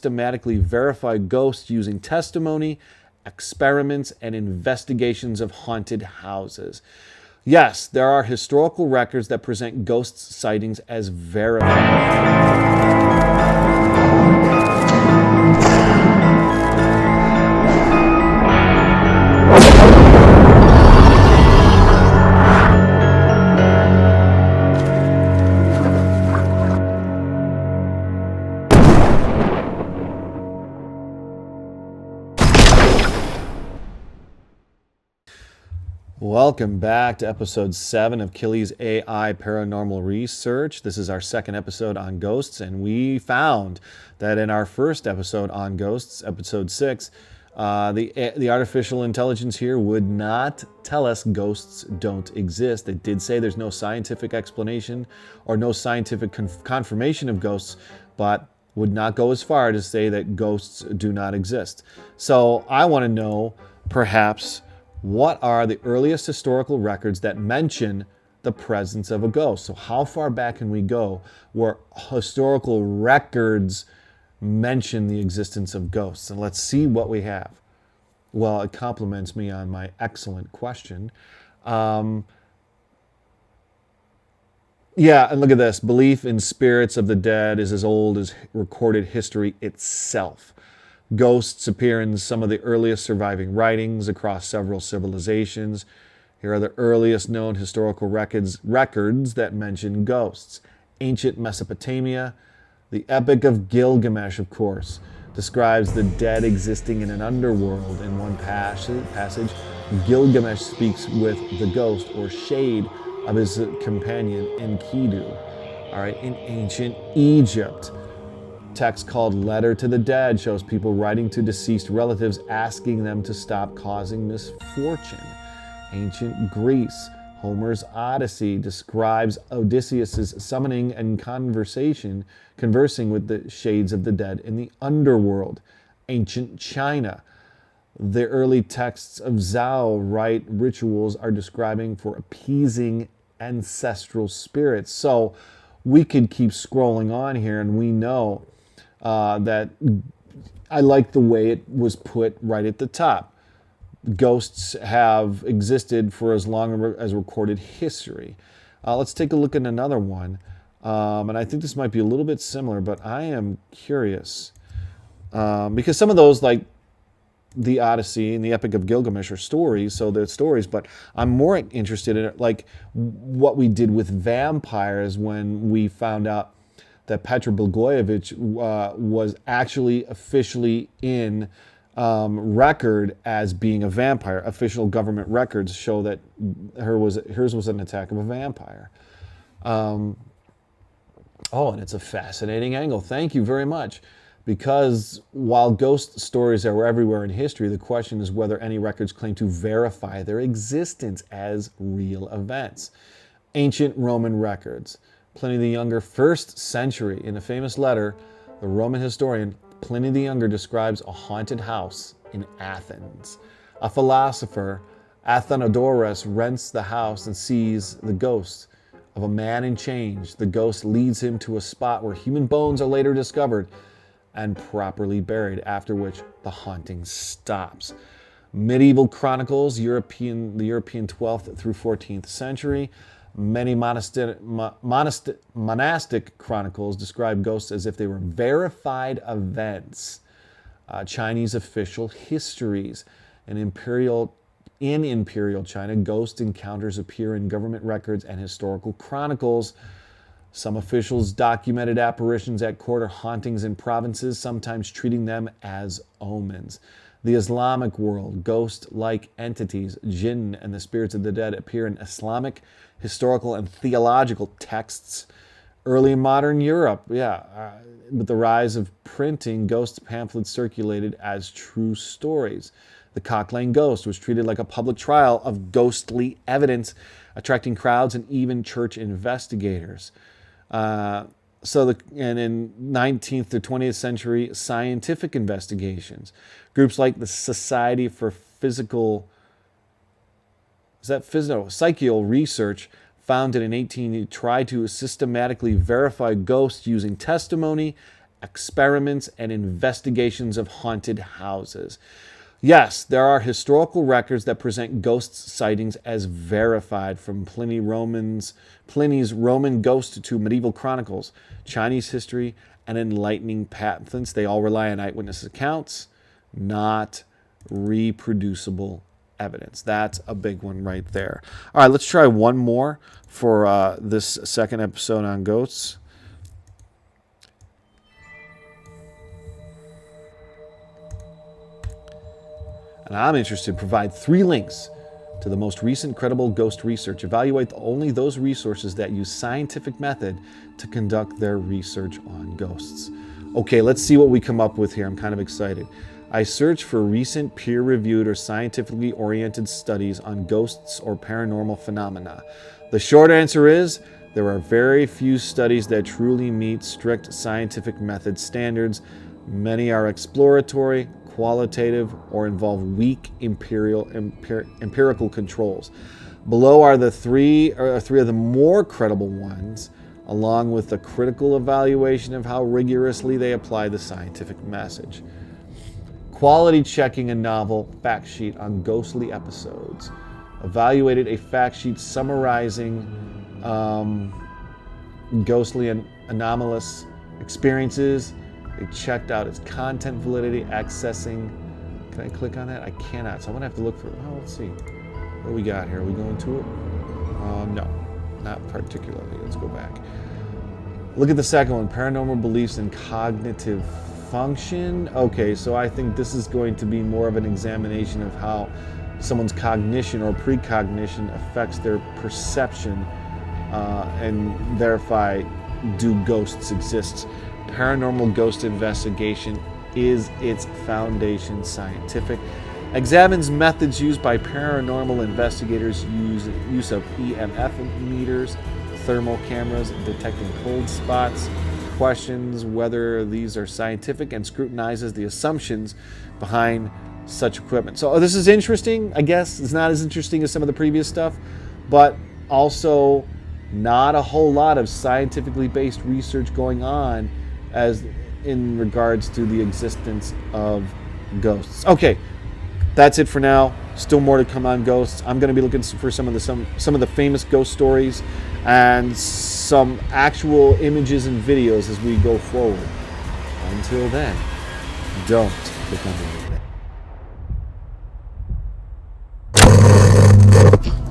systematically verify ghosts using testimony, experiments, and investigations of haunted houses. Yes, there are historical records that present ghost sightings as verified. Welcome back to episode 7 of Kili's AI Paranormal Research. This is our second episode on ghosts, and we found that in our first episode on ghosts, episode 6, the artificial intelligence here would not tell us ghosts don't exist. It did say there's no scientific explanation or no scientific confirmation of ghosts, but would not go as far to say that ghosts do not exist. So I want to know, perhaps, what are the earliest historical records that mention the presence of a ghost? So how far back can we go where historical records mention the existence of ghosts? And let's see what we have. Well, it compliments me on my excellent question. Yeah, and look at this. Belief in spirits of the dead is as old as recorded history itself. Ghosts appear in some of the earliest surviving writings across several civilizations. Here are the earliest known historical records that mention ghosts. Ancient Mesopotamia, the Epic of Gilgamesh, of course, describes the dead existing in an underworld. In one passage, Gilgamesh speaks with the ghost or shade of his companion Enkidu. All right, in ancient Egypt, text called Letter to the Dead shows people writing to deceased relatives asking them to stop causing misfortune. Ancient Greece, Homer's Odyssey describes Odysseus' summoning and conversing with the shades of the dead in the underworld. Ancient China, the early texts of Zhao rite rituals are describing for appeasing ancestral spirits. So we could keep scrolling on here, and we know that I like the way it was put right at the top. Ghosts have existed for as long as recorded history. Let's take a look at another one. And I think this might be a little bit similar, but I am curious. Because some of those, like the Odyssey and the Epic of Gilgamesh, are stories, so they're stories, but I'm more interested in like what we did with vampires when we found out that Petra Blagojevich was actually officially in record as being a vampire. Official government records show that hers was an attack of a vampire. Oh, and it's a fascinating angle. Thank you very much. Because while ghost stories are everywhere in history, the question is whether any records claim to verify their existence as real events. Ancient Roman records. Pliny the Younger, 1st century. In a famous letter, the Roman historian Pliny the Younger describes a haunted house in Athens. A philosopher, Athenodorus, rents the house and sees the ghost of a man in chains. The ghost leads him to a spot where human bones are later discovered and properly buried, after which the haunting stops. Medieval chronicles, the European 12th through 14th century. Many monastic chronicles describe ghosts as if they were verified events. Chinese official histories. In Imperial China, ghost encounters appear in government records and historical chronicles. Some officials documented apparitions at court or hauntings in provinces, sometimes treating them as omens. The Islamic world, ghost-like entities, Jinn, and the spirits of the dead appear in Islamic, historical, and theological texts. Early modern Europe, with the rise of printing, ghost pamphlets circulated as true stories. The Cock Lane ghost was treated like a public trial of ghostly evidence, attracting crowds and even church investigators. And in 19th to 20th century scientific investigations, groups like the Society for Psychical Research, founded in 1880, tried to systematically verify ghosts using testimony, experiments, and investigations of haunted houses. Yes, there are historical records that present ghost sightings as verified, from Pliny Pliny's Roman Ghost to medieval chronicles, Chinese history, and enlightening pamphlets. They all rely on eyewitness accounts, not reproducible evidence. That's a big one right there. All right, let's try one more for this second episode on ghosts. And I'm interested to provide 3 links to the most recent credible ghost research. Evaluate only those resources that use scientific method to conduct their research on ghosts. Okay, let's see what we come up with here. I'm kind of excited. I search for recent peer-reviewed or scientifically oriented studies on ghosts or paranormal phenomena. The short answer is there are very few studies that truly meet strict scientific method standards. Many are exploratory, qualitative, or involve weak empirical controls. Below are the three of the more credible ones, along with a critical evaluation of how rigorously they apply the scientific message. Quality checking a novel fact sheet on ghostly episodes. Evaluated a fact sheet summarizing ghostly and anomalous experiences. They checked out its content validity, accessing. Can I click on that? I cannot, so I'm gonna have to look for it. Oh, let's see. What do we got here? Are we going to it? No, not particularly. Let's go back. Look at the second one, paranormal beliefs and cognitive function. Okay, so I think this is going to be more of an examination of how someone's cognition or precognition affects their perception, and thereby, do ghosts exist? Paranormal ghost investigation is its foundation scientific. Examines methods used by paranormal investigators, use of EMF meters, thermal cameras, detecting cold spots, questions whether these are scientific, and scrutinizes the assumptions behind such equipment. So this is interesting. I guess it's not as interesting as some of the previous stuff, but also not a whole lot of scientifically based research going on as in regards to the existence of ghosts. Okay, that's it for now. Still more to come on ghosts. I'm going to be looking for some of the famous ghost stories and some actual images and videos as we go forward. Until then, don't click on the link.